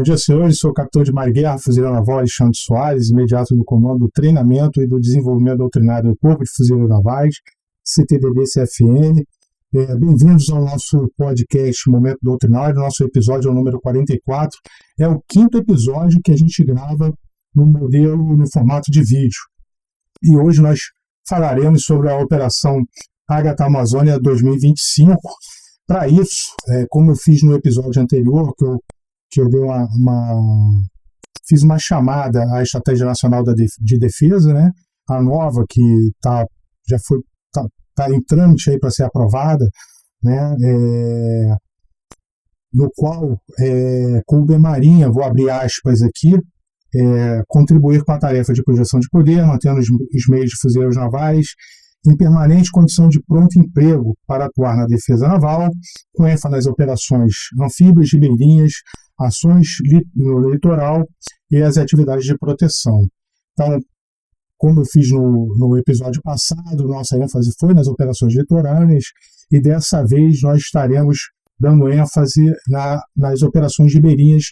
Bom dia, senhores. Sou o capitão de Mar Guerra, fuzileiro naval Alexandre Soares, imediato do comando do treinamento e do desenvolvimento doutrinário do Corpo de Fuzileiros Navais, CTDB-CFN. Bem-vindos ao nosso podcast Momento Doutrinário. Nosso episódio é o número 44. É o 5º episódio que a gente grava no formato de vídeo. E hoje nós falaremos sobre a Operação Ágata Amazônia 2025. Para isso, como eu fiz no episódio anterior, que eu fiz uma chamada à Estratégia Nacional de Defesa, né, a nova, que está em trâmite para ser aprovada, né, no qual coube a Marinha, vou abrir aspas aqui, contribuir com a tarefa de projeção de poder, mantendo os meios de fuzileiros navais em permanente condição de pronto emprego para atuar na defesa naval, com ênfase nas operações anfíbias, ribeirinhas, ações no litoral e as atividades de proteção. Então, como eu fiz no episódio passado, nossa ênfase foi nas operações litorâneas e dessa vez nós estaremos dando ênfase nas operações ribeirinhas,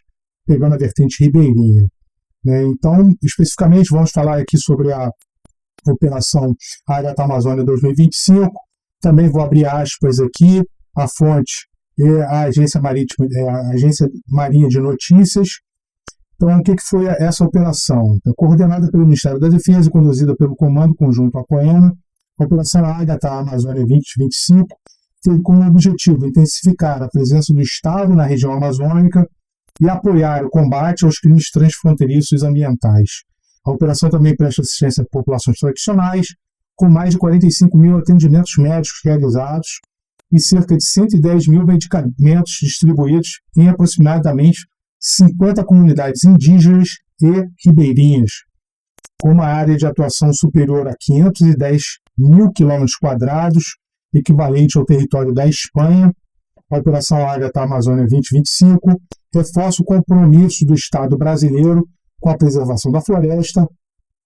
pegando a vertente ribeirinha, né? Então, especificamente, vamos falar aqui sobre a Operação Ágata Amazônia 2025. Também vou abrir aspas aqui, a fonte é a Agência Marinha de Notícias. Então, o que foi essa operação? Coordenada pelo Ministério da Defesa e conduzida pelo Comando Conjunto Apoena, a Operação Ágata Amazônia 2025 teve como objetivo intensificar a presença do Estado na região amazônica e apoiar o combate aos crimes transfronteiriços ambientais. A operação também presta assistência a populações tradicionais, com mais de 45 mil atendimentos médicos realizados e cerca de 110 mil medicamentos distribuídos em aproximadamente 50 comunidades indígenas e ribeirinhas, com uma área de atuação superior a 510 mil quilômetros quadrados, equivalente ao território da Espanha. A Operação Ágata Amazônia 2025 reforça o compromisso do Estado brasileiro com a preservação da floresta,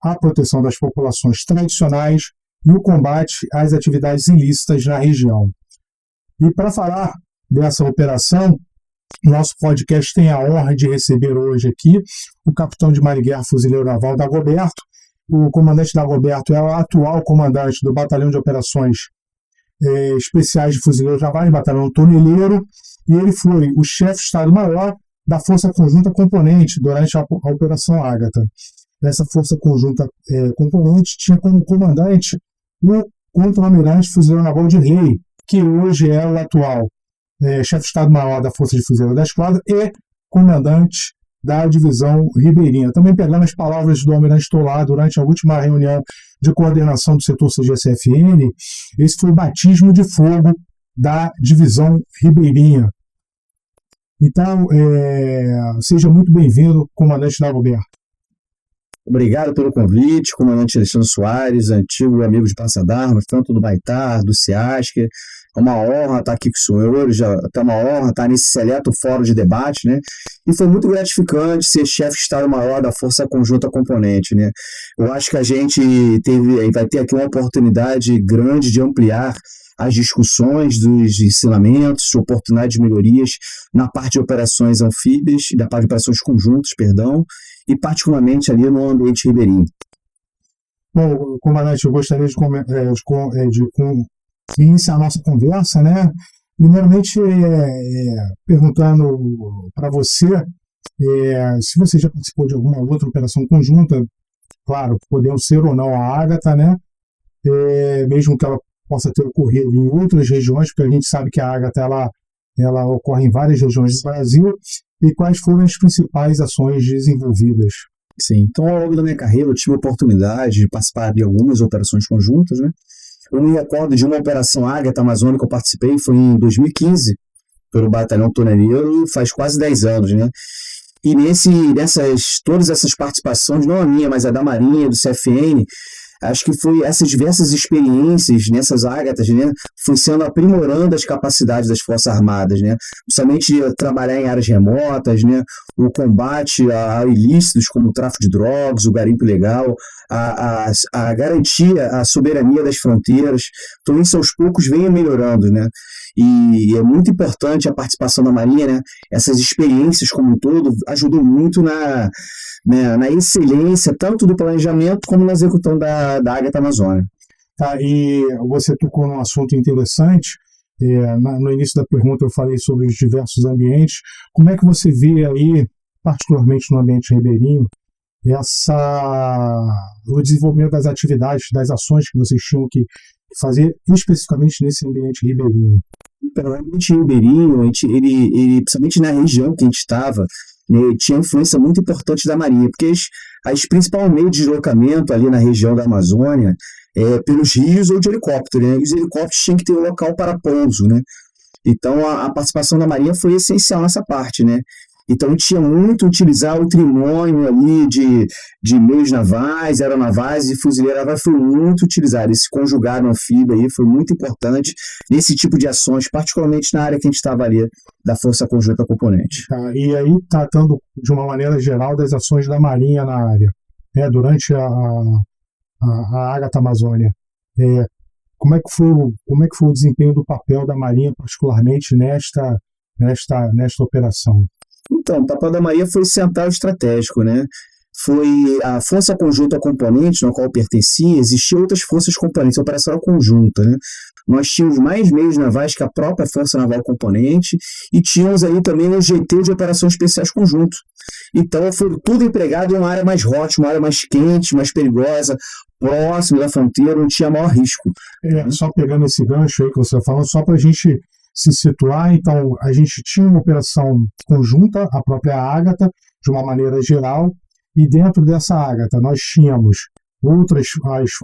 a proteção das populações tradicionais e o combate às atividades ilícitas na região. E para falar dessa operação, nosso podcast tem a honra de receber hoje aqui o capitão de Mar Guerra, fuzileiro naval Dagoberto. O comandante Dagoberto é o atual comandante do Batalhão de Operações Especiais de Fuzileiros Navais, Batalhão Toneleiro, e ele foi o chefe de Estado-Maior da Força Conjunta Componente durante a Operação Ágata. Essa Força Conjunta Componente tinha como comandante o contra-almirante fuzileiro naval de Rei, que hoje é o atual chefe de Estado-Maior da Força de Fuzileiro da Esquadra e comandante da Divisão Ribeirinha. Também pegando as palavras do almirante Tolar durante a última reunião de coordenação do setor CGCFN, esse foi o batismo de fogo da Divisão Ribeirinha. Então, seja muito bem-vindo, comandante Dagoberto. Obrigado pelo convite, comandante Alexandre Soares, antigo amigo de Praça d'Armas, tanto do Baitar, do CIASC. É uma honra estar aqui com o senhor, é uma honra estar nesse seleto fórum de debate, né? E foi muito gratificante ser chefe de Estado-Maior da Força Conjunta Componente, né? Eu acho que a gente vai ter aqui uma oportunidade grande de ampliar as discussões dos ensinamentos, oportunidades de melhorias na parte de operações anfíbias, da parte de operações conjuntas, e particularmente ali no ambiente ribeirinho. Bom, comandante, eu gostaria de iniciar a nossa conversa, né? Primeiramente, perguntando para você se você já participou de alguma outra operação conjunta, claro, podendo ser ou não a Ágata, né? Mesmo que ela possa ter ocorrido em outras regiões, porque a gente sabe que a Ágata ela ocorre em várias regiões do Brasil, e quais foram as principais ações desenvolvidas? Sim, então ao longo da minha carreira eu tive a oportunidade de participar de algumas operações conjuntas, né? Eu me recordo de uma operação Ágata Amazônia que eu participei, foi em 2015, pelo Batalhão Toneleiro, faz quase 10 anos, né? E todas essas participações, não a minha, mas a da Marinha, do CFN, acho que foi essas diversas experiências nessas ágatas, né, foi sendo aprimorando as capacidades das Forças Armadas, né, principalmente trabalhar em áreas remotas, né, o combate a ilícitos como o tráfico de drogas, o garimpo ilegal, a garantia, a soberania das fronteiras. Então isso aos poucos vem melhorando, né, e é muito importante a participação da Marinha, né, essas experiências como um todo ajudou muito na excelência, tanto do planejamento como na execução da Ágata Amazônia. Tá, e você tocou num assunto interessante. No início da pergunta eu falei sobre os diversos ambientes. Como é que você vê aí, particularmente no ambiente ribeirinho, o desenvolvimento das atividades, das ações que vocês tinham que fazer especificamente nesse ambiente ribeirinho? Então, o ambiente ribeirinho, ele, principalmente na região que a gente estava, né, tinha influência muito importante da Marinha, porque as principal meio de deslocamento ali na região da Amazônia é pelos rios ou de helicóptero, né? E os helicópteros tinham que ter um local para pouso, né? Então a participação da Marinha foi essencial nessa parte, né? Então tinha muito utilizar o trimônio ali de meios navais, aeronavais e fuzileira naval, foi muito utilizado. Esse conjugado anfíbio aí foi muito importante nesse tipo de ações, particularmente na área que a gente estava ali, da Força Conjunta Componente. Tá, e aí, tratando de uma maneira geral das ações da Marinha na área, né, durante a Ágata Amazônia, como é que foi o desempenho do papel da Marinha, particularmente nesta operação? Então, o papel da Marinha foi central estratégico, né? Foi a Força Conjunta Componente, na qual eu pertencia, existiam outras forças componentes, a operação era conjunta, né? Nós tínhamos mais meios navais que a própria Força Naval Componente e tínhamos aí também o GT de Operações Especiais Conjunto. Então, foi tudo empregado em uma área mais hot, uma área mais quente, mais perigosa, próximo da fronteira, onde tinha maior risco. Só pegando esse gancho aí que você está falando, só para a gente se situar, então, a gente tinha uma operação conjunta, a própria Ágata, de uma maneira geral, e dentro dessa Ágata nós tínhamos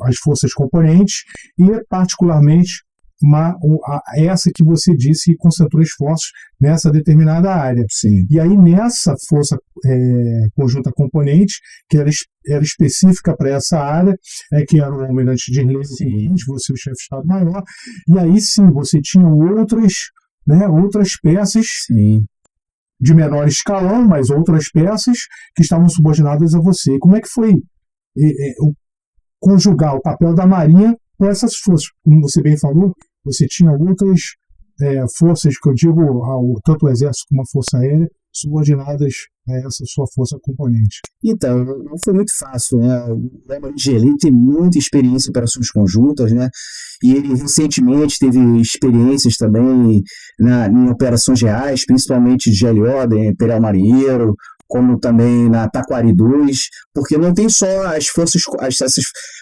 as forças componentes e, particularmente, essa que você disse que concentrou esforços nessa determinada área. Sim. E aí, nessa força conjunta componente, que era específica para essa área, que era o almirante de Reis, você o chefe de Estado-Maior, e aí sim, você tinha outras peças, sim, de menor escalão, mas outras peças que estavam subordinadas a você. Como é que foi conjugar o papel da Marinha com essas forças? Como você bem falou, você tinha outras forças, que eu digo, tanto o Exército como a Força Aérea, subordinadas a essa sua força componente. Então, não foi muito fácil, né? O almirante Gelei tem muita experiência em operações conjuntas, né? E ele recentemente teve experiências também em operações reais, principalmente de GLO, da Imperial Marinheiro, como também na Taquari 2, porque não tem só as forças,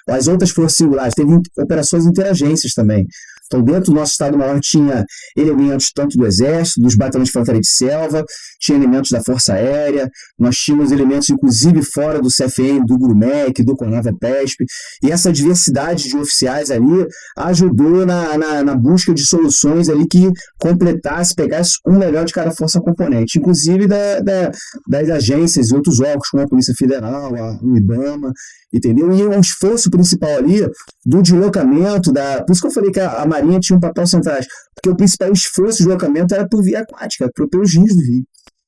as outras forças singulares, teve operações interagências também. Então, dentro do nosso Estado-Maior tinha elementos tanto do Exército, dos batalhões de infantaria de selva, tinha elementos da Força Aérea, nós tínhamos elementos, inclusive, fora do CFM, do GRUMEC, do CONAVA-PESP, e essa diversidade de oficiais ali ajudou na busca de soluções ali que completasse, pegasse um melhor de cada força componente, inclusive das agências e outros órgãos, como a Polícia Federal, o IBAMA, entendeu? E o esforço principal ali do deslocamento, por isso que eu falei que a Marinha tinha um papel central, porque o principal esforço de deslocamento era por via aquática, pelos rios do Rio,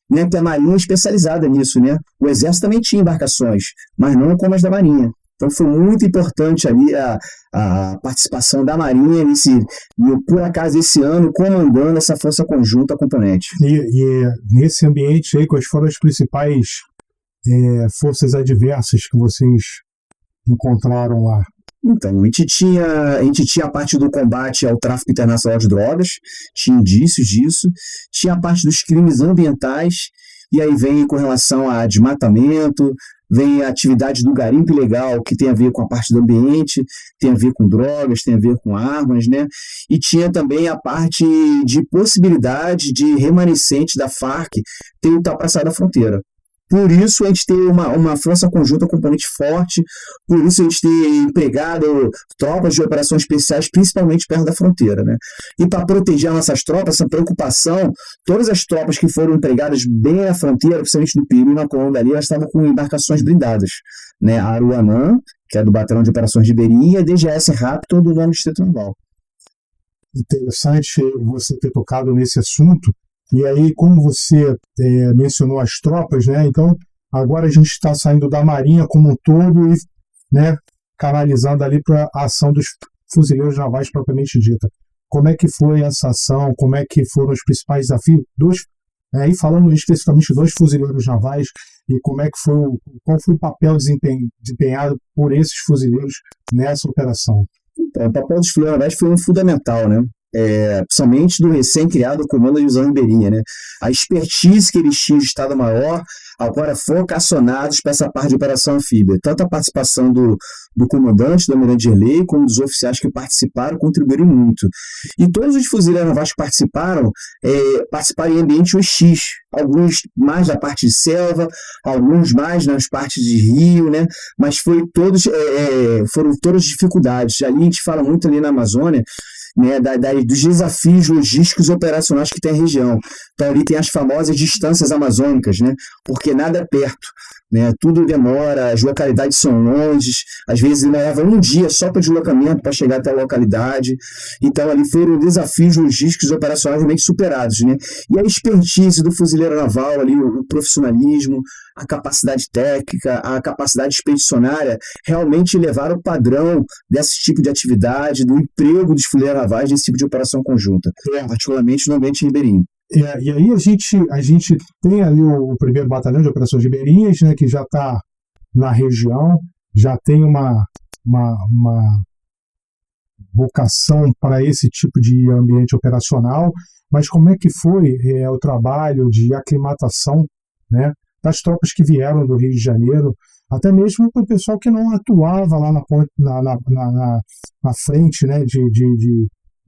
né? Porque a Marinha é especializada nisso, né? O Exército também tinha embarcações, mas não como as da Marinha. Então foi muito importante ali a participação da Marinha por acaso esse ano, comandando essa força conjunta componente. E nesse ambiente aí, quais foram as principais forças adversas que vocês encontraram lá? Então, a gente tinha a parte do combate ao tráfico internacional de drogas, tinha indícios disso, tinha a parte dos crimes ambientais, e aí vem com relação a desmatamento, vem a atividade do garimpo ilegal, que tem a ver com a parte do ambiente, tem a ver com drogas, tem a ver com armas, né? E tinha também a parte de possibilidade de remanescente da Farc ter ultrapassado a fronteira. Por isso a gente tem uma força conjunta componente forte, por isso a gente tem empregado tropas de operações especiais, principalmente perto da fronteira, né? E para proteger nossas tropas, essa preocupação, todas as tropas que foram empregadas bem à fronteira, principalmente do Peru e na Colômbia ali, elas estavam com embarcações blindadas, né? A Aruanã, que é do Batalhão de Operações de Ribeirinha, e a DGS Raptor do 9º Distrito Naval. Interessante você ter tocado nesse assunto. E aí, como você mencionou as tropas, né? Então, agora a gente está saindo da Marinha como um todo e, né, canalizando ali para a ação dos fuzileiros navais propriamente dita. Como é que foi essa ação? Como é que foram os principais desafios e falando especificamente dos fuzileiros navais, e como é que qual foi o papel desempenhado por esses fuzileiros nessa operação? Então, o papel dos fuzileiros navais foi fundamental, né? Principalmente do recém-criado Comando da Divisão Ribeirinha, né? A expertise que eles tinham de Estado-Maior agora vocacionados para essa parte de operação anfíbia. Tanto a participação do comandante, do almirante Gerlei, como dos oficiais que participaram, contribuíram muito. E todos os fuzileiros navais que participaram em ambiente OX, alguns mais da parte de selva, alguns mais nas partes de rio, né? Mas foram todas dificuldades. Ali a gente fala muito ali na Amazônia, né, dos desafios logísticos e operacionais que tem a região. Então ali tem as famosas distâncias amazônicas, né, porque nada é perto, né, tudo demora, as localidades são longe, às vezes leva um dia só para deslocamento para chegar até a localidade. Então ali foram desafios logísticos e operacionais realmente superados, né, e a expertise do fuzileiro naval ali, o profissionalismo, a capacidade técnica, a capacidade expedicionária realmente levaram o padrão desse tipo de atividade, do emprego dos fuzileiros navais desse tipo de operação conjunta, particularmente no ambiente ribeirinho. E aí a gente tem ali o 1º Batalhão de Operações Ribeirinhas, né, que já está na região, já tem uma vocação para esse tipo de ambiente operacional, mas como é que foi o trabalho de aclimatação, né, das tropas que vieram do Rio de Janeiro, até mesmo para o pessoal que não atuava lá na frente, né,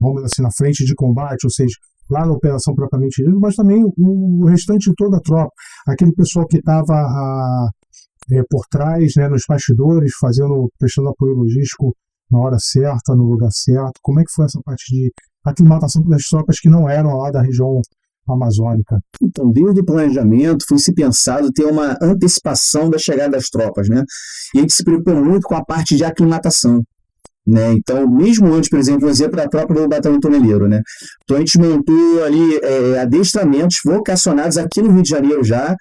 vamos dizer assim, na frente de combate, ou seja, lá na operação propriamente dita, mas também o restante de toda a tropa, aquele pessoal que estava por trás, né, nos bastidores, prestando apoio logístico na hora certa, no lugar certo. Como é que foi essa parte de aclimatação das tropas que não eram lá da região amazônica? Então, desde o planejamento, foi se pensado ter uma antecipação da chegada das tropas, né? E a gente se preocupou muito com a parte de aclimatação, né? Então, mesmo antes, por exemplo, da tropa do Batalhão Toneleiro, né? Então, a gente montou ali adestramentos vocacionados aqui no Rio de Janeiro já,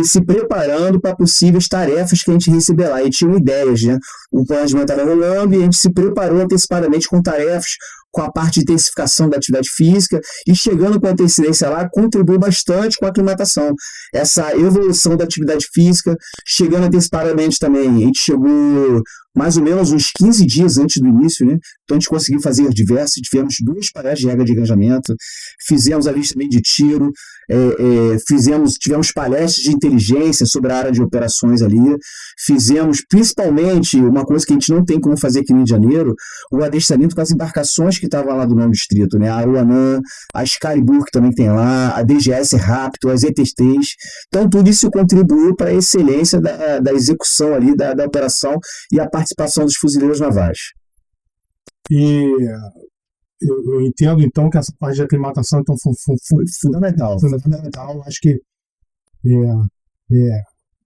se preparando para possíveis tarefas que a gente receber lá. E tinham ideias, né? O planejamento estava rolando e a gente se preparou antecipadamente com tarefas, com a parte de intensificação da atividade física, e chegando com antecedência lá, contribui bastante com a aclimatação. Essa evolução da atividade física, chegando antecipadamente também, a gente chegou mais ou menos uns 15 dias antes do início, né? Então a gente conseguiu fazer tivemos 2 paradas de regra de engajamento, fizemos a lista de tiro, tivemos palestras de inteligência sobre a área de operações ali, fizemos principalmente uma coisa que a gente não tem como fazer aqui no Rio de Janeiro, o adestramento com as embarcações que estavam lá do 9º Distrito, né? A Aruanã, a Excalibur, que também tem lá, a DGS Raptor, as ETTs. Então tudo isso contribuiu para a excelência da execução ali da operação e a participação dos fuzileiros navais. E eu entendo, então, que essa parte de aclimatação então, foi fundamental. Acho que o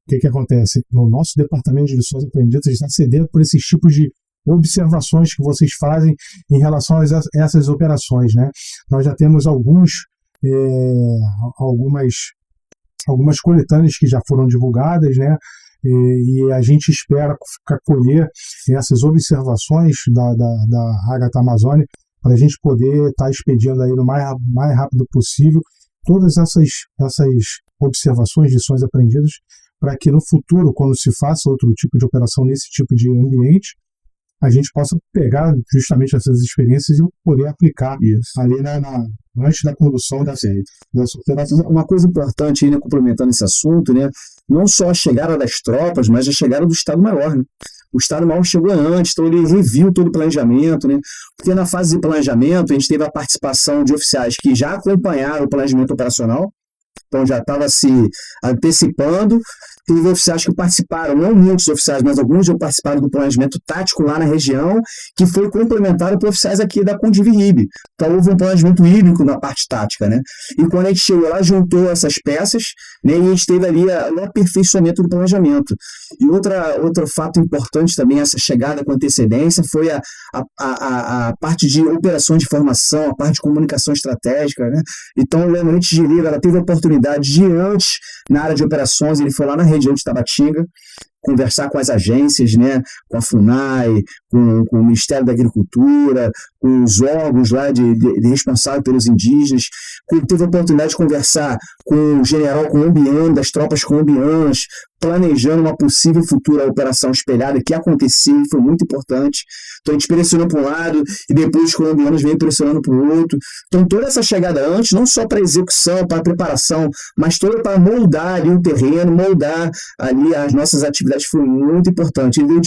que acontece? No nosso departamento de lições aprendidas, a gente está cedendo por esses tipos de observações que vocês fazem em relação a essas operações, né? Nós já temos algumas coletâneas que já foram divulgadas, né? E a gente espera colher essas observações da Ágata Amazônia para a gente poder estar expedindo aí no mais rápido possível todas essas observações, lições aprendidas, para que no futuro, quando se faça outro tipo de operação nesse tipo de ambiente, a gente possa pegar justamente essas experiências e poder aplicar ali antes da condução dessa operação. Uma coisa importante, né, complementando esse assunto, né, não só a chegada das tropas, mas a chegada do Estado-Maior, né? O Estado-Maior chegou antes, então ele reviu todo o planejamento, né? Porque na fase de planejamento a gente teve a participação de oficiais que já acompanharam o planejamento operacional, Então já estava se antecipando. Teve oficiais que participaram, não muitos oficiais, mas alguns já participaram do planejamento tático lá na região, que foi complementado por oficiais aqui da Condiviribe. Então houve um planejamento híbrido na parte tática, né? E quando a gente chegou lá, juntou essas peças, né, e a gente teve ali o aperfeiçoamento do planejamento. E outro fato importante também, essa chegada com antecedência, foi a parte de operação de formação, a parte de comunicação estratégica, né? Então o Leonete Giriga, ela teve a oportunidade de antes, na área de operações, ele foi lá na região de Tabatinga, conversar com as agências, né, com a FUNAI, com o Ministério da Agricultura, com os órgãos lá de responsável pelos indígenas, teve a oportunidade de conversar com o general colombiano, das tropas colombianas, planejando uma possível futura operação espelhada que aconteceu e foi muito importante. Então a gente pressionou para um lado e depois os colombianos vêm pressionando para o outro. Então toda essa chegada antes, não só para execução, para preparação, mas toda para moldar ali o terreno, moldar ali as nossas atividades foi muito importante. Ele deu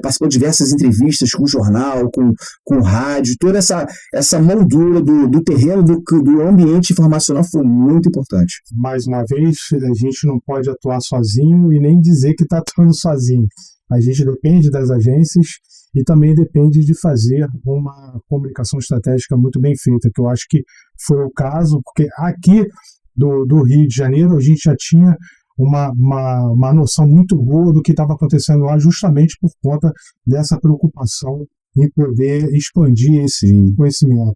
participou de diversas entrevistas com o jornal, com o rádio, toda essa moldura do terreno, do ambiente informacional foi muito importante. Mais uma vez, a gente não pode atuar sozinho e nem dizer que está atuando sozinho. A gente depende das agências e também depende de fazer uma comunicação estratégica muito bem feita, que eu acho que foi o caso, porque aqui do Rio de Janeiro a gente já tinha uma noção muito boa do que estava acontecendo lá, justamente por conta dessa preocupação em poder expandir esse conhecimento.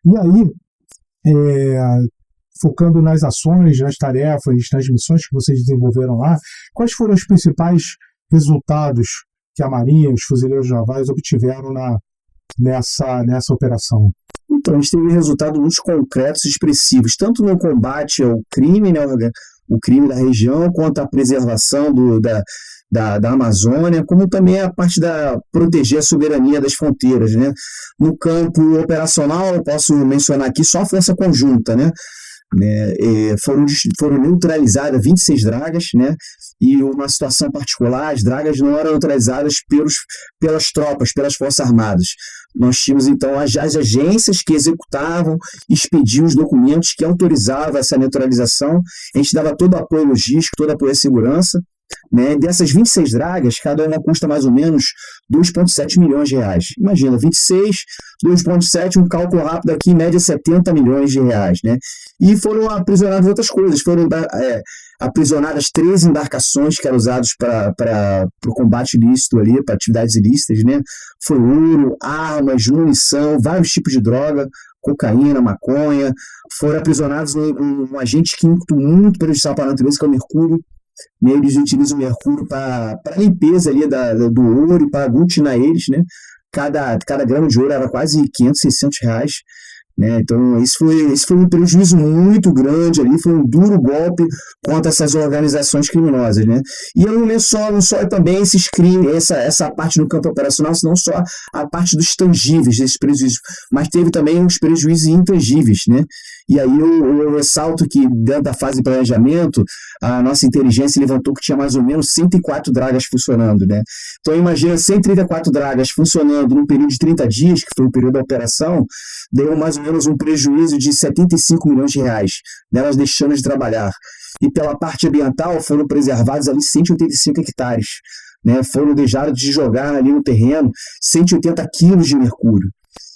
E aí, focando nas ações, nas tarefas, nas missões que vocês desenvolveram lá, quais foram os principais resultados que a Marinha e os fuzileiros navais obtiveram nessa operação? Então, a gente teve resultados muito concretos e expressivos, tanto no combate ao crime, né, o crime da região, quanto a preservação da Amazônia, como também a parte da proteger a soberania das fronteiras, né? No campo operacional, eu posso mencionar aqui só a força conjunta, né? Foram neutralizadas 26 dragas, né? E uma situação particular, as dragas não eram neutralizadas pelas tropas, pelas Forças Armadas. Nós tínhamos então as agências que executavam, expediam os documentos que autorizavam essa neutralização. A gente dava todo o apoio logístico, todo o apoio à segurança, né? Dessas 26 dragas, cada uma custa mais ou menos 2,7 milhões de reais. Imagina, 26, 2,7, um cálculo rápido aqui, em média 70 milhões de reais, né? E foram aprisionadas outras coisas, foram aprisionadas 13 embarcações que eram usadas para o combate ilícito ali, para atividades ilícitas, né? Foi ouro, armas, munição, vários tipos de droga, cocaína, maconha. Foram aprisionados um agente químico muito prejudicial para a natureza, que é o mercúrio. Eles utilizam o mercúrio para limpeza ali do ouro e para aglutinar eles, né? Cada grama de ouro era quase 500, 600 reais, né? Então isso foi um prejuízo muito grande ali, foi um duro golpe contra essas organizações criminosas, né? E não é só também esses crimes, essa parte do campo operacional, não só a parte dos tangíveis desses prejuízos, mas teve também os prejuízos intangíveis, né? E aí eu ressalto que dentro da fase de planejamento, a nossa inteligência levantou que tinha mais ou menos 104 dragas funcionando, né? Então imagina 134 dragas funcionando num período de 30 dias, que foi o período da operação, deu mais ou menos um prejuízo de 75 milhões de reais, delas deixando de trabalhar. E pela parte ambiental foram preservados ali 185 hectares, né? Foram deixados de jogar ali no terreno 180 quilos de mercúrio.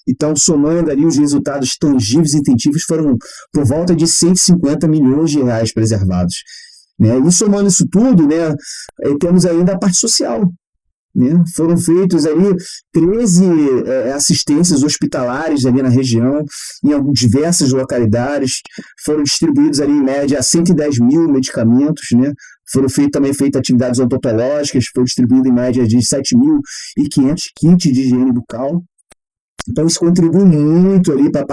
Então, somando ali os resultados tangíveis e intangíveis, foram por volta de 150 milhões de reais preservados, né? E somando isso tudo, né, temos ainda a parte social, né? Foram feitos ali 13 assistências hospitalares ali na região, em diversas localidades, foram distribuídos ali em média 110 mil medicamentos, né? Foram também feitas atividades odontológicas, foi distribuído em média de 7.500 kits de higiene bucal. Então isso contribui muito ali para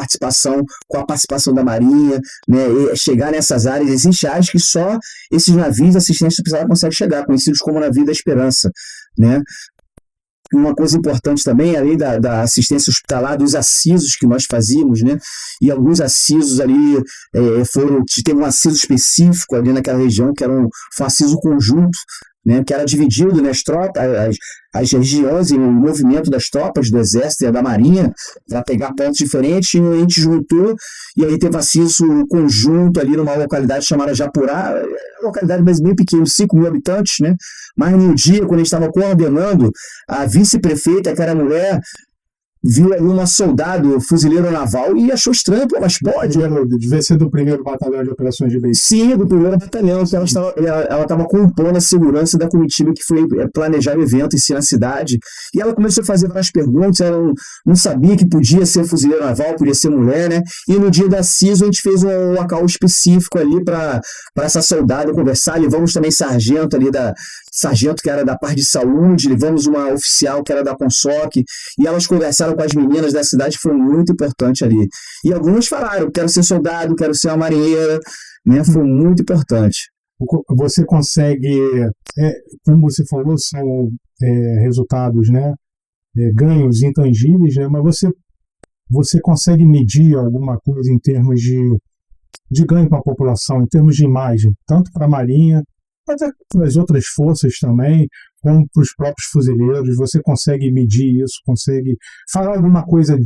com a participação da Marinha, né, chegar nessas áreas essenciais que só esses navios de assistência hospitalar conseguem chegar, conhecidos como navio da esperança, né? Uma coisa importante também, além da assistência hospitalar, dos acisos que nós fazíamos, né? E alguns acisos ali teve um aciso específico ali naquela região, que foi um aciso conjunto, né, que era dividido, né, as regiões e o movimento das tropas do Exército e da Marinha para pegar pontos diferentes, e a gente juntou, e aí teve acesso conjunto ali numa localidade chamada Japurá, localidade mas bem pequena, 5.000 habitantes, né, mas no dia, quando a gente estava coordenando, a vice-prefeita, que era mulher, viu ali um soldado, fuzileiro naval, e achou estranho, pô, mas pode. Devia ser do 1º Batalhão de Operações de Beijo. Sim, do 1º Batalhão, que ela estava compondo a segurança da comitiva que foi planejar o evento em si na cidade, e ela começou a fazer várias perguntas, ela não sabia que podia ser fuzileiro naval, podia ser mulher, né, e no dia da CISO a gente fez um local específico ali para essa soldada conversar, levamos também sargento que era da parte de saúde, levamos uma oficial que era da CONSOC, e elas conversaram com as meninas da cidade, foi muito importante ali. E algumas falaram, quero ser soldado, quero ser uma marinheira, né? Foi muito importante. Você consegue, como você falou, são resultados, né? Ganhos intangíveis, né? Mas você consegue medir alguma coisa em termos de ganho para a população, em termos de imagem, tanto para a Marinha, mas para as outras forças também, como para os próprios fuzileiros? Você consegue medir isso? Consegue falar alguma coisa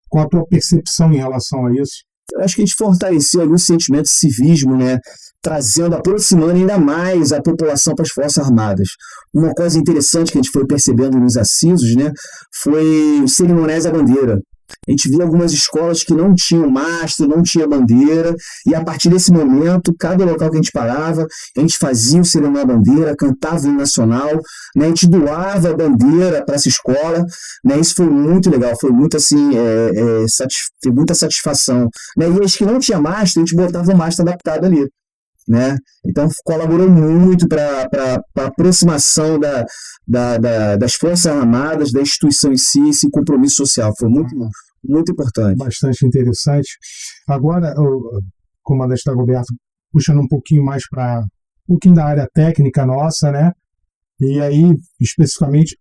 com a tua percepção em relação a isso? Eu acho que a gente fortaleceu ali o sentimento de civismo, né? Aproximando ainda mais a população para as Forças Armadas. Uma coisa interessante que a gente foi percebendo nos acisos, né, foi o cerimoniais da bandeira. A gente viu algumas escolas que não tinham mastro, não tinha bandeira, e a partir desse momento, cada local que a gente parava, a gente fazia o cerimonial da bandeira, cantava o hino nacional, né, a gente doava a bandeira para essa escola, né, isso foi muito legal, foi muito assim, teve muita satisfação, né, e as que não tinha mastro, a gente botava o mastro adaptado ali, né, então colaborou muito para a aproximação das Forças Armadas, da instituição em si, esse compromisso social, foi muito, muito importante. Bastante interessante. Agora, o comandante Dagoberto, puxando um pouquinho mais para um pouquinho da área técnica nossa, né, e aí, especificamente,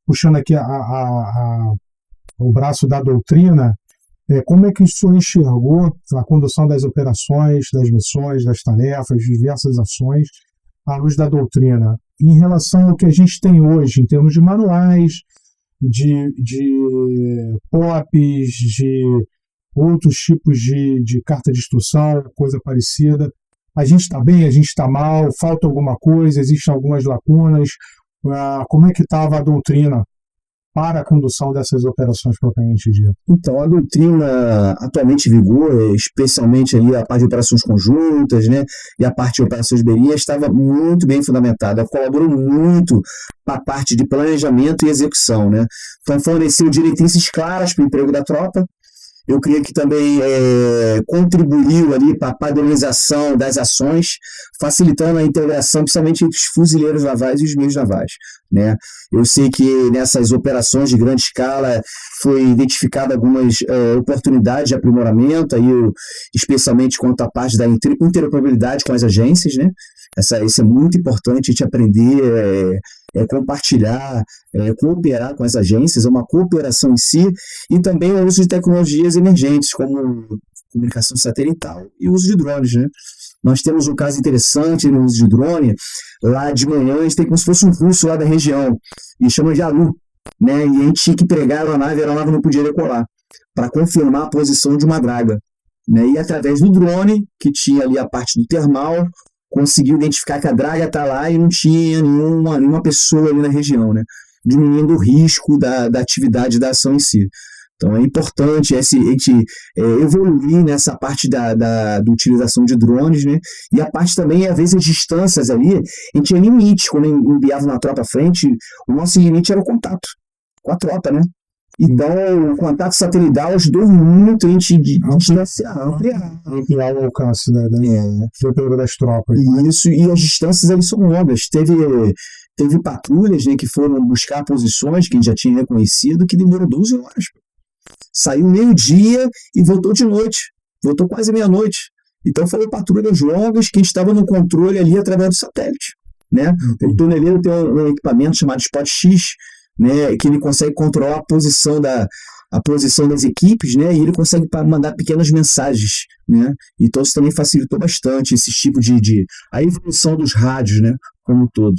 puxando aqui o braço da doutrina, como é que o senhor enxergou a condução das operações, das missões, das tarefas, diversas ações, à luz da doutrina, em relação ao que a gente tem hoje, em termos de manuais, de POPs, de outros tipos de carta de instrução, coisa parecida? A gente está bem, a gente está mal, falta alguma coisa, existem algumas lacunas? Como é que estava a doutrina para a condução dessas operações propriamente dita? Então, a doutrina atualmente em vigor, especialmente ali a parte de operações conjuntas, né, e a parte de operações Beria, estava muito bem fundamentada, colaborou muito para a parte de planejamento e execução, né? Então, forneceu diretrizes claras para o emprego da tropa. Eu creio que também contribuiu ali para a padronização das ações, facilitando a integração, principalmente entre os fuzileiros navais e os meios navais, né? Eu sei que nessas operações de grande escala foi identificada algumas oportunidades de aprimoramento, aí especialmente quanto à parte da interoperabilidade com as agências, né? Isso é muito importante, a gente aprender, compartilhar, cooperar com as agências, é uma cooperação em si, e também o uso de tecnologias emergentes, como comunicação satelital e o uso de drones, né? Nós temos um caso interessante no uso de drone, lá de manhã a gente tem como se fosse um russo lá da região, e chama de Alu, né? E a gente tinha que pregar a aeronave não podia decolar, para confirmar a posição de uma draga, né? E através do drone, que tinha ali a parte do termal, conseguiu identificar que a draga está lá e não tinha nenhuma pessoa ali na região, né? Diminuindo o risco da atividade da ação em si. Então é importante a gente evoluir nessa parte da utilização de drones, né? E a parte também, às vezes, as distâncias ali, a gente tinha limite, quando enviava uma tropa à frente, o nosso limite era o contato com a tropa, né? Então, o contato satelital ajudou muito a gente ampliar o alcance das tropas. Isso, e as distâncias ali são longas. Teve patrulhas, né, que foram buscar posições que a gente já tinha reconhecido, que demorou 12 horas. Saiu meio-dia e voltou de noite. Voltou quase meia-noite. Então, foram patrulhas longas que estava no controle ali através do satélite, né? O toneleiro tem um equipamento chamado Spot X, né, que ele consegue controlar a posição das equipes, né, e ele consegue mandar pequenas mensagens, né, então isso também facilitou bastante esse tipo a evolução dos rádios, né, como um todo.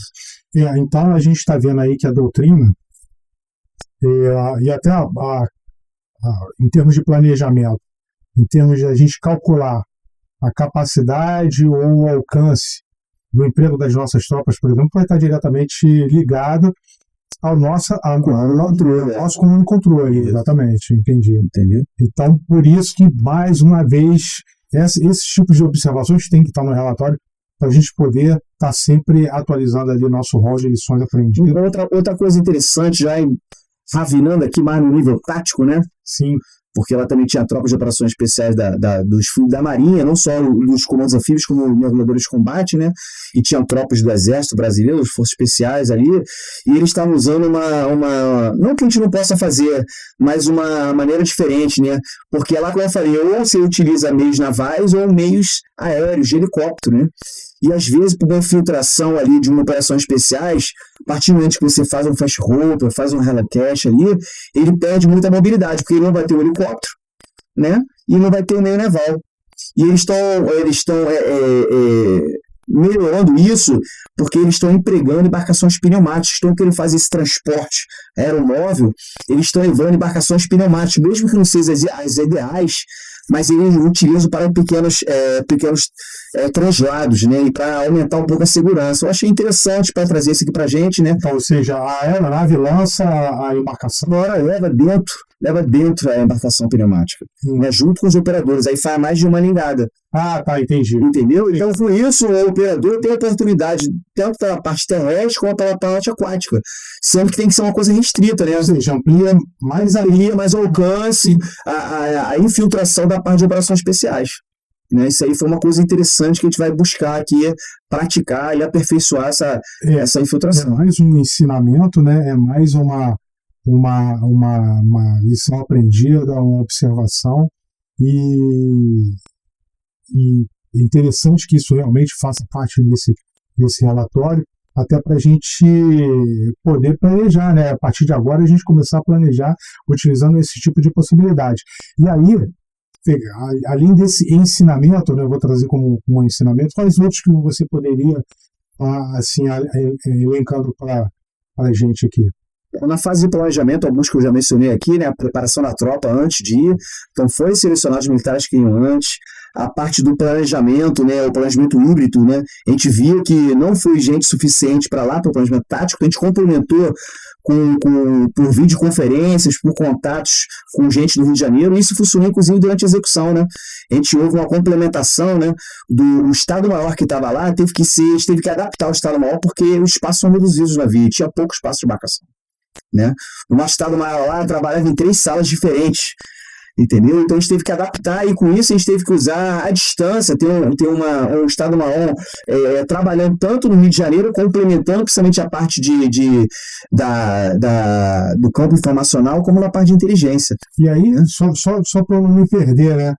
Então a gente está vendo aí que a doutrina, e até em termos de planejamento, em termos de a gente calcular a capacidade ou o alcance do emprego das nossas tropas, por exemplo, vai estar diretamente ligado ao nosso comando e controle. Exatamente, entendi. Entendeu? Então, por isso que, mais uma vez, esses tipos de observações têm que estar no relatório para a gente poder estar sempre atualizando ali o nosso rol de lições aprendidas. Outra coisa interessante, já rafinando aqui mais no nível tático, né? Sim. Porque ela também tinha tropas de operações especiais da Marinha, não só dos comandos anfíbios, como mergulhadores de combate, né? E tinham tropas do Exército Brasileiro, forças especiais ali, e eles estavam usando não que a gente não possa fazer, mas uma maneira diferente, né? Porque lá, como eu falei, ou você utiliza meios navais ou meios aéreos, de helicóptero, né? E às vezes, por uma infiltração ali de uma operação especiais, a partir do momento que você faz um fast rope, faz um helicache ali, ele perde muita mobilidade, porque ele não vai ter um helicóptero, né? E não vai ter um meio naval. E eles estão melhorando isso porque eles estão empregando embarcações pneumáticas. Então, querendo fazer esse transporte aeromóvel, eles estão levando embarcações pneumáticas, mesmo que não sejam as ideais, mas eles utilizam para pequenos translados, né, e para aumentar um pouco a segurança. Eu achei interessante para trazer isso aqui para a gente, né? Então, ou seja, a aeronave lança a embarcação. Agora leva dentro a embarcação pneumática, né, junto com os operadores. Aí faz mais de uma ligada. Ah, tá, entendi. Entendeu? Então, com isso, o operador tem a oportunidade tanto pela parte terrestre como pela parte aquática. Sendo que tem que ser uma coisa restrita, né? Ou seja, amplia mais alcance, a infiltração da parte de operações especiais. Né? Isso aí foi uma coisa interessante que a gente vai buscar aqui, praticar e aperfeiçoar essa infiltração. É mais um ensinamento, né? É mais uma lição aprendida, uma observação, e interessante que isso realmente faça parte desse relatório, até para a gente poder planejar, né? A partir de agora a gente começar a planejar utilizando esse tipo de possibilidade. E aí, além desse ensinamento, né, eu vou trazer como um ensinamento, quais outros que você poderia assim, elencando para a gente aqui? Na fase de planejamento, alguns que eu já mencionei aqui, né, a preparação da tropa antes de ir, então foi selecionar os militares que iam antes, a parte do planejamento, né, o planejamento híbrido, né, a gente via que não foi gente suficiente para lá, para o planejamento tático, a gente complementou por videoconferências, por contatos com gente do Rio de Janeiro, e isso funcionou inclusive durante a execução, né, a gente houve uma complementação, né, do Estado-Maior que estava lá, a gente teve que adaptar o Estado-Maior porque os espaços são reduzidos no navio, tinha pouco espaço de embarcação. Né? O nosso Estado-Maior lá trabalhava em 3 salas diferentes, entendeu? Então a gente teve que adaptar, e com isso a gente teve que usar a distância, ter um Estado-Maior trabalhando tanto no Rio de Janeiro, complementando principalmente a parte do campo informacional, como na parte de inteligência. E aí, só para eu não me perder, né?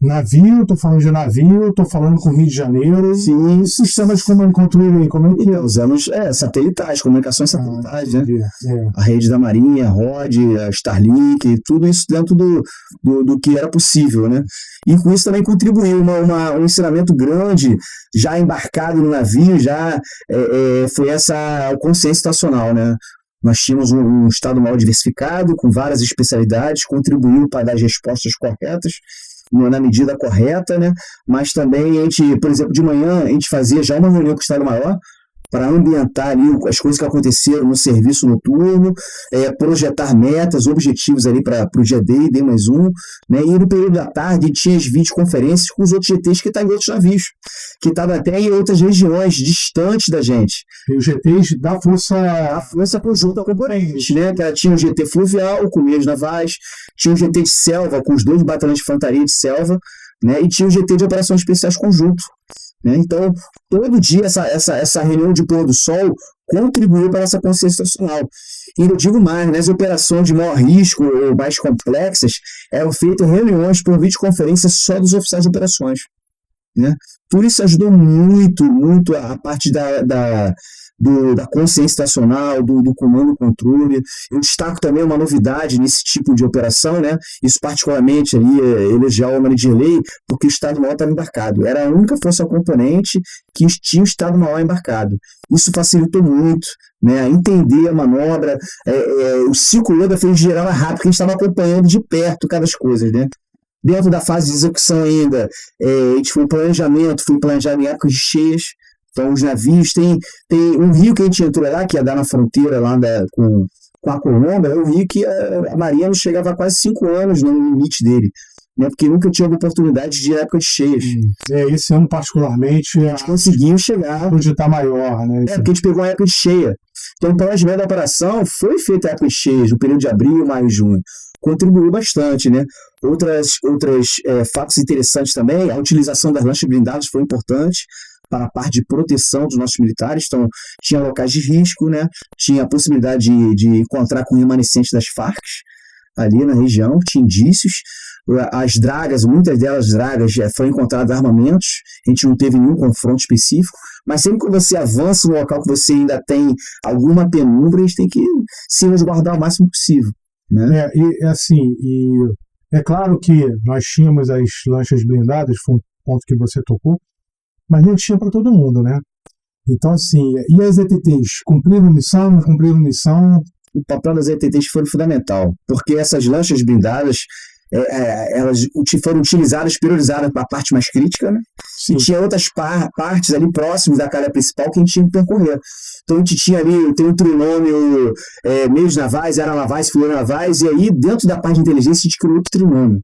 Navio, estou falando de navio, estou falando com o Rio de Janeiro. Sim. Sistemas de comando e controle, como é que é? Usamos satelitais, comunicações satelitais, né? É. A rede da Marinha, a ROD, a Starlink, tudo isso dentro do que era possível, né? E com isso também contribuiu um ensinamento grande, já embarcado no navio, foi essa consciência situacional, né? Nós tínhamos um Estado-Maior diversificado, com várias especialidades, contribuiu para dar as respostas corretas, na medida correta, né? Mas também a gente, por exemplo, de manhã a gente fazia já uma reunião com o Estado-Maior para ambientar ali as coisas que aconteceram no serviço noturno, projetar metas, objetivos ali para o dia D e D+1, né? E no período da tarde tinha as videoconferências com os outros GTs que estavam em outros navios, que estavam até em outras regiões distantes da gente. E os GTs da Força Conjunta Componente, né? Tinha o GT fluvial com meios navais, tinha o GT de selva com os 2 batalhões de infantaria de selva, né? E tinha o GT de operações especiais conjunto. Então, todo dia essa reunião de pôr do sol contribuiu para essa consciência nacional. E eu digo mais, né, as operações de maior risco ou mais complexas eram feitas reuniões por videoconferência só dos oficiais de operações. né? Tudo isso ajudou muito, muito a parte da consciência nacional, do comando e controle. Eu destaco também uma novidade nesse tipo de operação, né? Isso particularmente ali, eleger o homem de lei, porque o Estado-Maior estava embarcado. Era a única força componente que tinha o Estado-Maior embarcado. Isso facilitou muito, né? Entender a manobra, o ciclo Oda fez gerar rápido, porque a gente estava acompanhando de perto cada coisa, né? Dentro da fase de execução ainda, a gente foi planejado em épocas de cheias. Então, os navios, tem um rio que a gente entrou lá, que ia dar na fronteira lá com a Colômbia, é um rio que a Marinha não chegava a quase 5 anos no limite dele, né, porque nunca tinha oportunidade de época de cheias. Esse ano, particularmente, a gente conseguiu chegar. Onde está maior, né? Porque a gente pegou uma época de cheia. Então, o planejamento da operação foi feito a época de cheias, no período de abril, maio e junho. Contribuiu bastante, né? Outros fatos interessantes também, a utilização das lanchas blindadas foi importante para a parte de proteção dos nossos militares. Então, tinha locais de risco, né? Tinha a possibilidade de encontrar com remanescentes das Farc ali na região, tinha indícios. As dragas, muitas delas foram encontradas armamentos, a gente não teve nenhum confronto específico, mas sempre que você avança no local que você ainda tem alguma penumbra, a gente tem que se resguardar o máximo possível, né? É claro que nós tínhamos as lanchas blindadas, foi um ponto que você tocou, mas não tinha para todo mundo, né? Então, assim, e as ETTs? Cumpriram missão, não cumpriram missão? O papel das ETTs foi fundamental, porque essas lanchas blindadas, elas foram utilizadas, priorizadas para a parte mais crítica, né? E tinha outras partes ali próximas da calha principal que a gente tinha que percorrer. Então a gente tinha ali, tem um trinômio, meios navais, aeronavais, fluoronavais, e aí dentro da parte de inteligência a gente criou outro trinômio,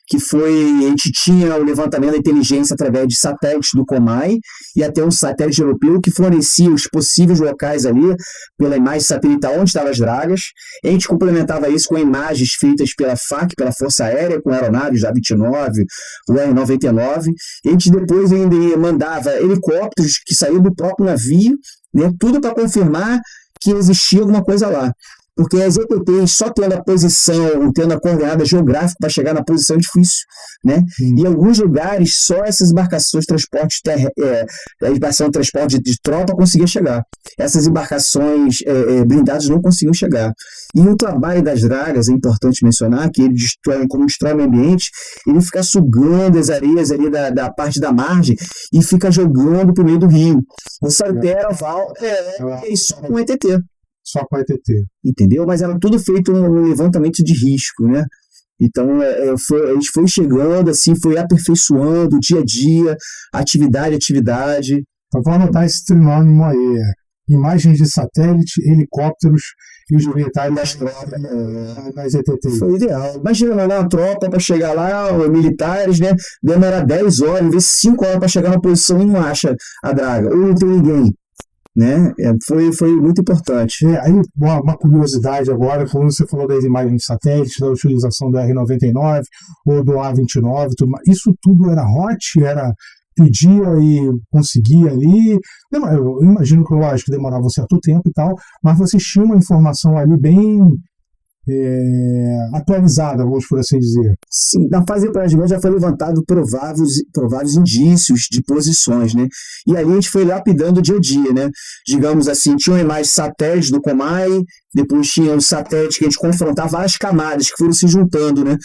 que foi, a gente tinha o levantamento da inteligência através de satélites do COMAI e até um satélite europeu que fornecia os possíveis locais ali pela imagem satelital onde estavam as dragas. A gente complementava isso com imagens feitas pela FAC, pela Força Aérea, com aeronaves da 29, o R-99. A gente depois ainda mandava helicópteros que saíam do próprio navio, né, tudo para confirmar que existia alguma coisa lá. Porque as ETTs, só tendo a posição, tendo a coordenada geográfica para chegar na posição é difícil, né? Em alguns lugares, só essas embarcações de transporte, de tropa conseguia chegar. Essas embarcações blindadas não conseguiam chegar. E o trabalho das dragas, é importante mencionar, que ele como destrói o meio ambiente, ele fica sugando as areias ali da parte da margem e fica jogando para o meio do rio. Você altera o val, isso com ETT. Só com a ETT. Entendeu? Mas era tudo feito no levantamento de risco, né? Então, a gente foi chegando, assim, foi aperfeiçoando dia a dia, atividade. Então, vamos anotar esse trinômio aí. Imagens de satélite, helicópteros e os militares das ETT. Foi ideal. Imagina lá a tropa para chegar lá, os militares, né? Demora 10 horas, às vezes 5 horas para chegar na posição e não acha a draga, ou não tem ninguém. Né? Foi muito importante. Aí uma curiosidade agora, quando você falou das imagens de satélite, da utilização do R-99 ou do A-29, isso tudo era pedia e conseguia ali. Eu imagino que, lógico, demorava um certo tempo e tal, mas vocês tinham uma informação ali bem atualizada, vamos por assim dizer. Sim, na fase de planejamento já foi levantado prováveis indícios de posições, né? E aí a gente foi lapidando dia a dia, né? Digamos assim, tinha uma imagem de satélite do COMAI, depois tinha um satélite que a gente confrontava várias camadas que foram se juntando, né?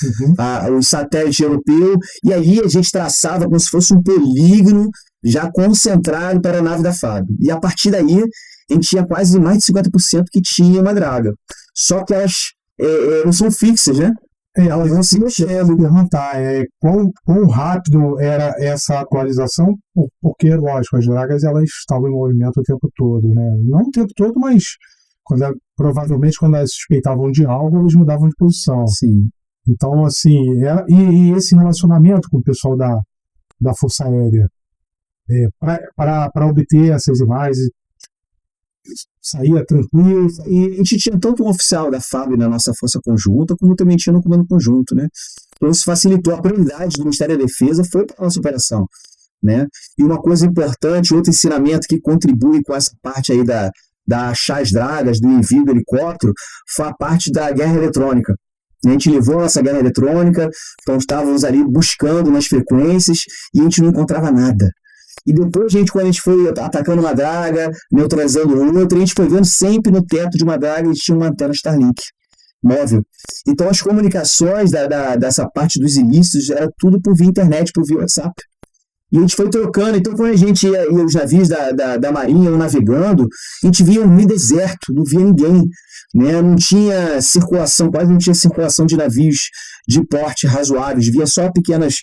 O satélite europeu, e aí a gente traçava como se fosse um polígono já concentrado para a nave da FAB. E a partir daí, a gente tinha quase mais de 50% que tinha uma draga. Só que elas não são fixas, né? Elas vão se mexendo. Perguntar quão rápido era essa atualização, porque, lógico, as dragas elas estavam em movimento o tempo todo, né? Não o tempo todo, mas provavelmente quando elas suspeitavam de algo, elas mudavam de posição. Sim. Então, assim, e esse relacionamento com o pessoal da Força Aérea, para obter essas imagens, saía tranquilo. E a gente tinha tanto um oficial da FAB na nossa força conjunta, como também tinha no comando conjunto, né? Então isso facilitou. A prioridade do Ministério da Defesa foi para a nossa operação, né? E uma coisa importante, outro ensinamento que contribui com essa parte aí da achar as dragas, do envio do helicóptero, foi a parte da guerra eletrônica, A gente levou a nossa guerra eletrônica, então estávamos ali buscando nas frequências e a gente não encontrava nada. E depois, quando a gente foi atacando uma draga, neutralizando outra, a gente foi vendo sempre no teto de uma draga e tinha uma antena Starlink móvel. Então, as comunicações dessa parte dos ilícitos era tudo por via internet, por via WhatsApp. E a gente foi trocando. Então, quando a gente ia os navios da Marinha navegando, a gente via um deserto, não via ninguém, né? Não tinha circulação, quase não tinha circulação de navios de porte razoáveis, via só pequenas,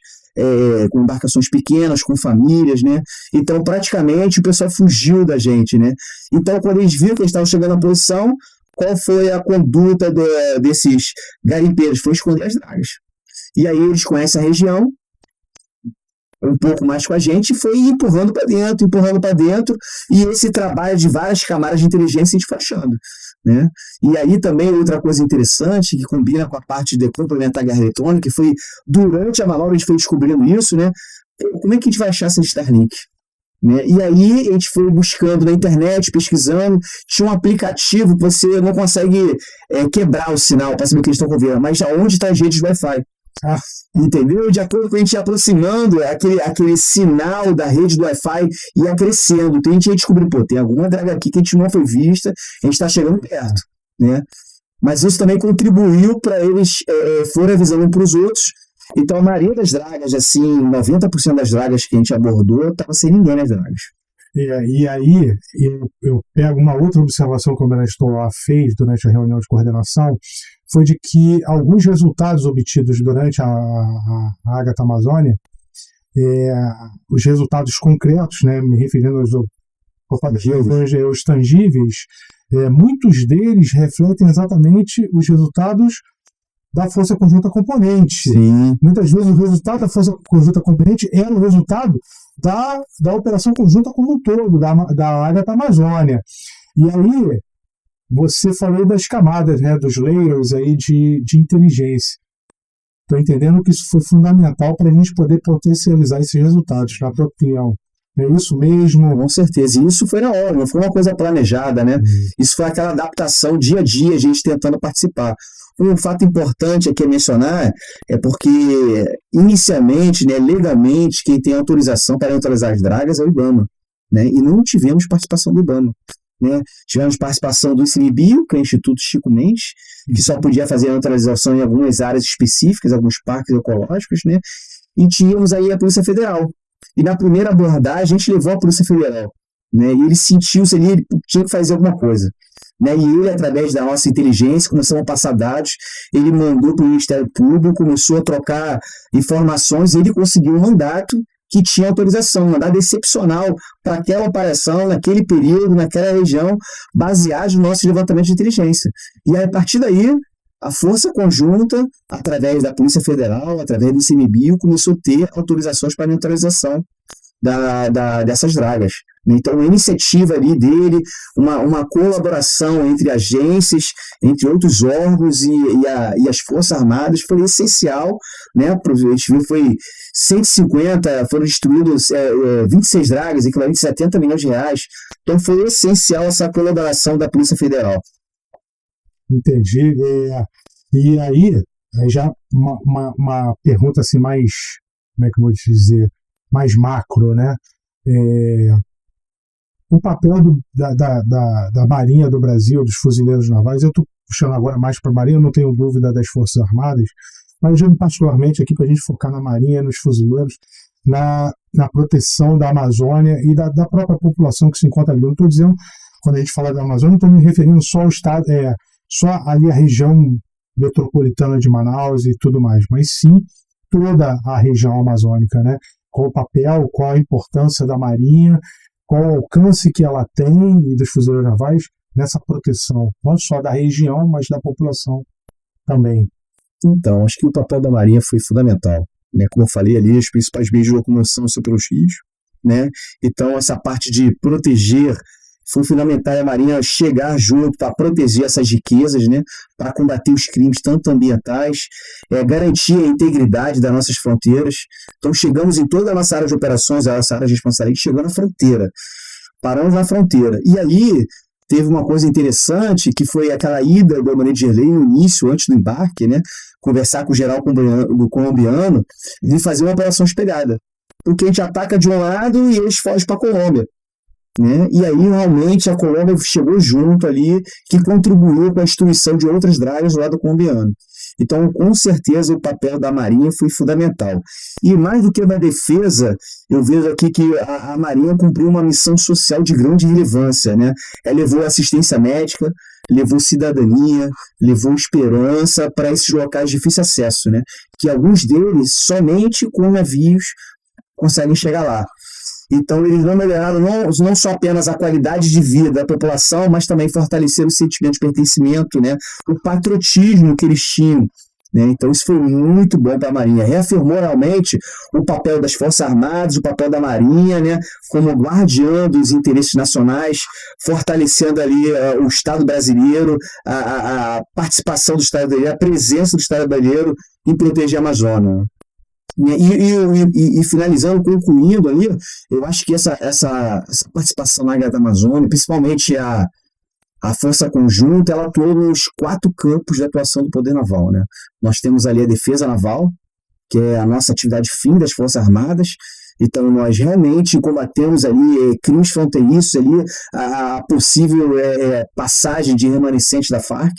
com embarcações pequenas, com famílias, né? Então, praticamente, o pessoal fugiu da gente, né? Então, quando eles viram que eles estavam chegando na posição, qual foi a conduta desses garimpeiros? Foi esconder as dragas. E aí eles conhecem a região, um pouco mais com a gente, e foi empurrando para dentro, e esse trabalho de várias camadas de inteligência a gente foi achando, né? E aí também outra coisa interessante, que combina com a parte de complementar a guerra eletrônica, que foi durante a manobra a gente foi descobrindo isso, né? Como é que a gente vai achar essa Starlink? Né? E aí a gente foi buscando na internet, pesquisando, tinha um aplicativo que você não consegue quebrar o sinal para saber o que eles estão conversando, mas aonde está as redes Wi-Fi. Entendeu? De acordo com a gente ia aproximando, aquele sinal da rede do Wi-Fi ia crescendo. Então a gente ia descobrir, tem alguma draga aqui que a gente não foi vista, a gente está chegando perto, né? Mas isso também contribuiu para eles forem avisando para os outros. Então a maioria das dragas, assim, 90% das dragas que a gente abordou, estava sem ninguém nas dragas. E aí eu pego uma outra observação que o Almirante Tolá fez durante a reunião de coordenação, foi de que alguns resultados obtidos durante a Ágata Amazônia, os resultados concretos, né, me referindo aos tangíveis, muitos deles refletem exatamente os resultados da Força Conjunta Componente. Sim. Muitas vezes o resultado da Força Conjunta Componente era o resultado da Operação Conjunta como um todo, da Ágata Amazônia. E aí, você falou das camadas, né, dos layers aí de inteligência. Estou entendendo que isso foi fundamental para a gente poder potencializar esses resultados, na tua opinião. É isso mesmo? Com certeza. E isso foi na hora, não foi uma coisa planejada, né? Isso foi aquela adaptação dia a dia, a gente tentando participar. Um fato importante aqui a mencionar é porque, inicialmente, né, legalmente, quem tem autorização para neutralizar as dragas é o IBAMA, né? E não tivemos participação do IBAMA. Né? Tivemos participação do ICMBio, que é o Instituto Chico Mendes, que só podia fazer a neutralização em algumas áreas específicas, alguns parques ecológicos, né? E tínhamos aí a Polícia Federal. E na primeira abordagem, a gente levou a Polícia Federal, né? E ele sentiu-se ali, ele tinha que fazer alguma coisa. Né? E ele, através da nossa inteligência, começou a passar dados, ele mandou para o Ministério Público, começou a trocar informações, e ele conseguiu um mandato que tinha autorização, um mandato excepcional para aquela operação, naquele período, naquela região, baseado no nosso levantamento de inteligência. E aí, a partir daí, a Força Conjunta, através da Polícia Federal, através do ICMBio, começou a ter autorizações para neutralização dessas dragas. Então, a iniciativa ali dele, uma colaboração entre agências, entre outros órgãos e as Forças Armadas foi essencial, né? A gente viu, foi 150, foram destruídos 26 dragas, equivalente a 70 milhões de reais. Então, foi essencial essa colaboração da Polícia Federal. Entendi. E aí já uma pergunta assim mais, como é que eu vou te dizer, mais macro, né? O papel da Marinha do Brasil, dos fuzileiros navais, eu estou puxando agora mais para a Marinha, eu não tenho dúvida das Forças Armadas, mas eu particularmente aqui para a gente focar na Marinha, nos fuzileiros, na proteção da Amazônia e da própria população que se encontra ali. Eu não estou dizendo, quando a gente fala da Amazônia, não estou me referindo só ao estado, só ali a região metropolitana de Manaus e tudo mais, mas sim toda a região amazônica, né? Qual o papel, qual a importância da Marinha, qual o alcance que ela tem e dos fuzileiros navais nessa proteção, não só da região, mas da população também. Então, acho que o papel da Marinha foi fundamental, né? Como eu falei ali, os principais meios de locomoção são pelos rios, né? Então, essa parte de proteger foi fundamental a Marinha chegar junto para proteger essas riquezas, né? Para combater os crimes, tanto ambientais, garantir a integridade das nossas fronteiras. Então, chegamos em toda a nossa área de operações, a nossa área de responsabilidade, chegou na fronteira. Paramos na fronteira. E aí, teve uma coisa interessante, que foi aquela ida do Almirante Gerlei no início, antes do embarque, né? Conversar com o general colombiano e fazer uma operação espelhada. Porque a gente ataca de um lado e eles fogem para a Colômbia. Né? E aí, realmente, a Colômbia chegou junto ali, que contribuiu com a destruição de outras dragas do lado colombiano. Então, com certeza, o papel da Marinha foi fundamental. E mais do que na defesa, eu vejo aqui que a Marinha cumpriu uma missão social de grande relevância. Né? Ela levou assistência médica, levou cidadania, levou esperança para esses locais de difícil acesso, né? Que alguns deles, somente com navios, conseguem chegar lá. Então, eles não melhoraram não só apenas a qualidade de vida da população, mas também fortaleceram o sentimento de pertencimento, né? O patriotismo que eles tinham. Né? Então, isso foi muito bom para a Marinha. Reafirmou realmente o papel das Forças Armadas, o papel da Marinha, né? Como guardiã dos interesses nacionais, fortalecendo ali o Estado brasileiro, a participação do Estado brasileiro, a presença do Estado brasileiro em proteger a Amazônia. E finalizando, concluindo ali, eu acho que essa participação na Guerra da Amazônia, principalmente a Força Conjunta, ela atuou nos 4 campos de atuação do poder naval. Né? Nós temos ali a defesa naval, que é a nossa atividade fim das Forças Armadas. Então, nós realmente combatemos ali crimes fronteiriços, ali, a possível passagem de remanescentes da Farc,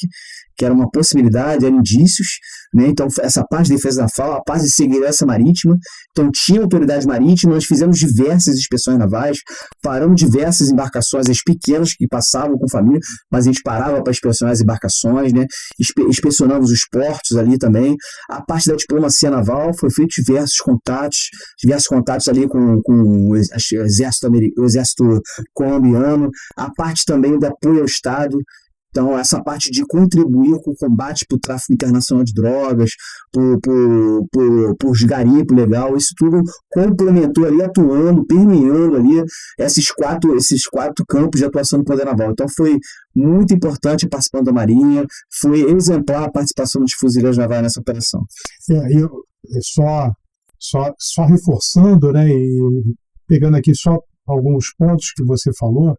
que era uma possibilidade, eram indícios, né? Então, essa parte de defesa naval, a parte de segurança marítima, então tinha autoridade marítima, nós fizemos diversas inspeções navais, paramos diversas embarcações, as pequenas que passavam com família, mas a gente parava para inspecionar as embarcações, né? Inspecionamos os portos ali também. A parte da diplomacia naval, foi feito diversos contatos ali com o exército colombiano, a parte também do apoio ao Estado. Então, essa parte de contribuir com o combate para o tráfico internacional de drogas, por garimpo legal, isso tudo complementou ali, atuando, permeando ali esses quatro campos de atuação do poder naval. Então, foi muito importante a participação da Marinha, foi exemplar a participação dos fuzileiros navais nessa operação. Só reforçando, né, e pegando aqui só alguns pontos que você falou,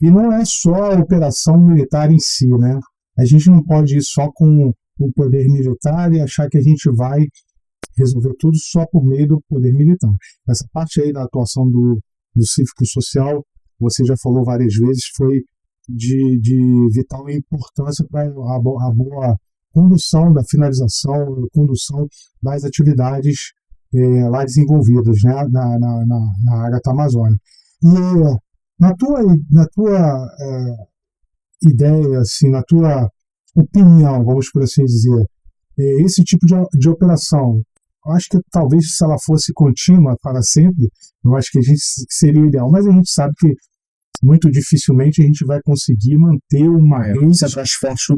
e não é só a operação militar em si, né? A gente não pode ir só com o poder militar e achar que a gente vai resolver tudo só por meio do poder militar. Essa parte aí da atuação do cívico-social, você já falou várias vezes, foi de vital importância para a boa condução da finalização, condução das atividades lá desenvolvidas, né, na área da Amazônia. E na tua ideia, assim, na tua opinião, vamos por assim dizer, esse tipo de operação, eu acho que talvez se ela fosse contínua para sempre, eu acho que a gente seria o ideal, mas a gente sabe que muito dificilmente a gente vai conseguir manter uma rede fortes no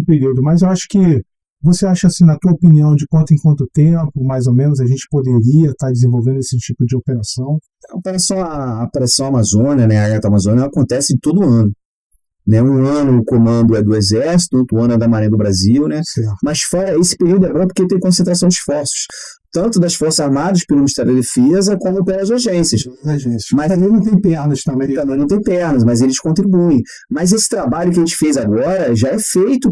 período. Mas eu acho que você acha, assim, na tua opinião, de quanto em quanto tempo, mais ou menos, a gente poderia estar desenvolvendo esse tipo de operação? A Operação Amazônia, né, a Guerra da Amazônia, acontece todo ano. Né? Um ano o comando é do Exército, outro ano é da Marinha do Brasil, né? Mas fora esse período é bom porque tem concentração de esforços, tanto das Forças Armadas pelo Ministério da Defesa, como pelas agências. Mas também não tem pernas também. Também não tem pernas, mas eles contribuem. Mas esse trabalho que a gente fez agora já é feito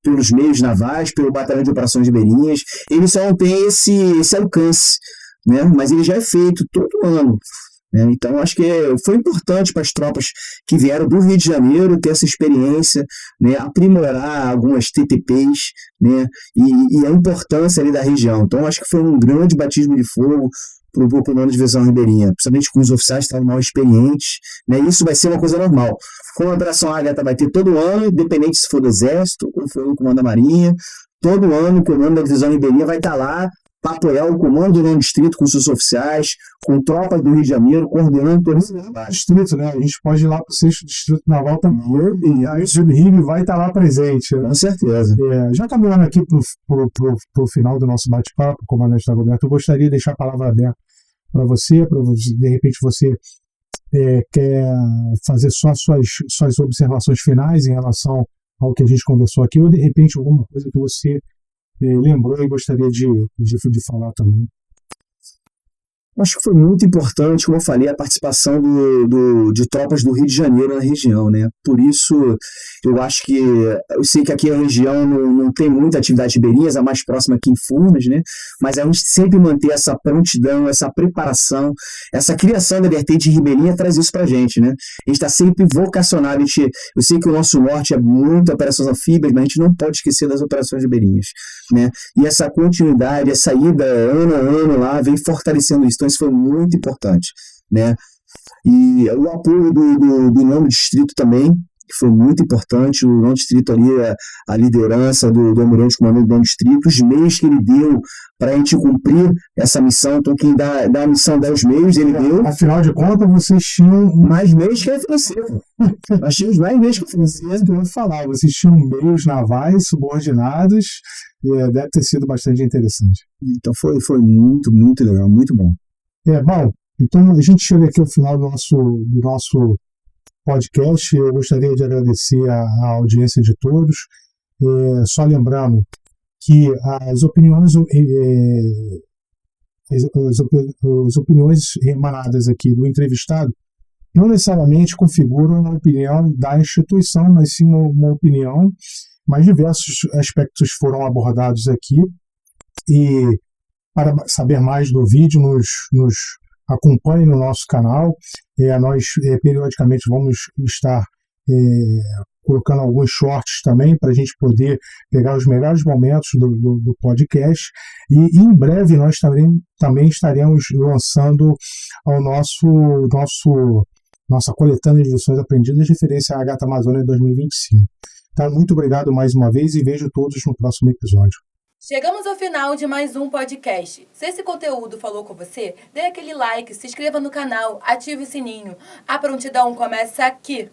pelos meios navais, pelo Batalhão de Operações Ribeirinhas. Ele só não tem esse alcance, né? Mas ele já é feito todo ano. Então, acho que foi importante para as tropas que vieram do Rio de Janeiro ter essa experiência, né, aprimorar algumas TTPs, né, e a importância ali da região. Então, acho que foi um grande batismo de fogo para o Comando de Divisão Ribeirinha, principalmente com os oficiais que estavam mal experientes. Né, isso vai ser uma coisa normal. Como a Operação Ágata vai ter todo ano, independente se for do Exército ou for do Comando da Marinha, todo ano o Comando da Divisão Ribeirinha vai estar lá para apoiar o comando do nono distrito com seus oficiais, com tropas do Rio de Janeiro, coordenando todos os distritos, né? A gente pode ir lá para o 6º Distrito Naval também, e aí o Rio vai estar lá presente. Com certeza. Já caminhando aqui para o final do nosso bate-papo, comandante Dagoberto, eu gostaria de deixar a palavra aberta para você, de repente você quer fazer só suas observações finais em relação ao que a gente conversou aqui, ou de repente alguma coisa que você lembrou e gostaria de falar também. Acho que foi muito importante, como eu falei, a participação de tropas do Rio de Janeiro na região, né? Por isso, eu sei que aqui a região não tem muita atividade de ribeirinhas, a mais próxima aqui em Furnas, né? Mas a gente sempre manter essa prontidão, essa preparação, essa criação da vertente ribeirinha traz isso pra gente, né? A gente está sempre vocacionado, eu sei que o nosso norte é muito operações anfíbias, mas a gente não pode esquecer das operações ribeirinhas, né? E essa continuidade, essa ida ano a ano lá, vem fortalecendo isso. Então, isso foi muito importante, né? E o apoio do nono distrito também, que foi muito importante. O nono distrito ali, a liderança do almirante comandante do nono distrito, os meios que ele deu para a gente cumprir essa missão. Então, quem dá a missão dá os meios, ele deu. Afinal de contas, vocês tinham mais meios que a financeiro. Nós tínhamos mais meios que a financeiro. Eu vou falar, vocês tinham meios navais subordinados, e deve ter sido bastante interessante. Então, foi muito, muito legal, muito bom. Bom, então a gente chega aqui ao final do nosso podcast. Eu gostaria de agradecer a audiência de todos. Só lembrando que as opiniões emanadas aqui do entrevistado não necessariamente configuram a opinião da instituição, mas sim uma opinião, mas diversos aspectos foram abordados aqui. E para saber mais do vídeo, nos acompanhe no nosso canal. Nós periodicamente vamos estar colocando alguns shorts também para a gente poder pegar os melhores momentos do podcast. E em breve nós também estaremos lançando nossa coletânea de lições aprendidas referência à Gata Amazônia 2025. Então, muito obrigado mais uma vez e vejo todos no próximo episódio. Chegamos ao final de mais um podcast. Se esse conteúdo falou com você, dê aquele like, se inscreva no canal, ative o sininho. A prontidão começa aqui.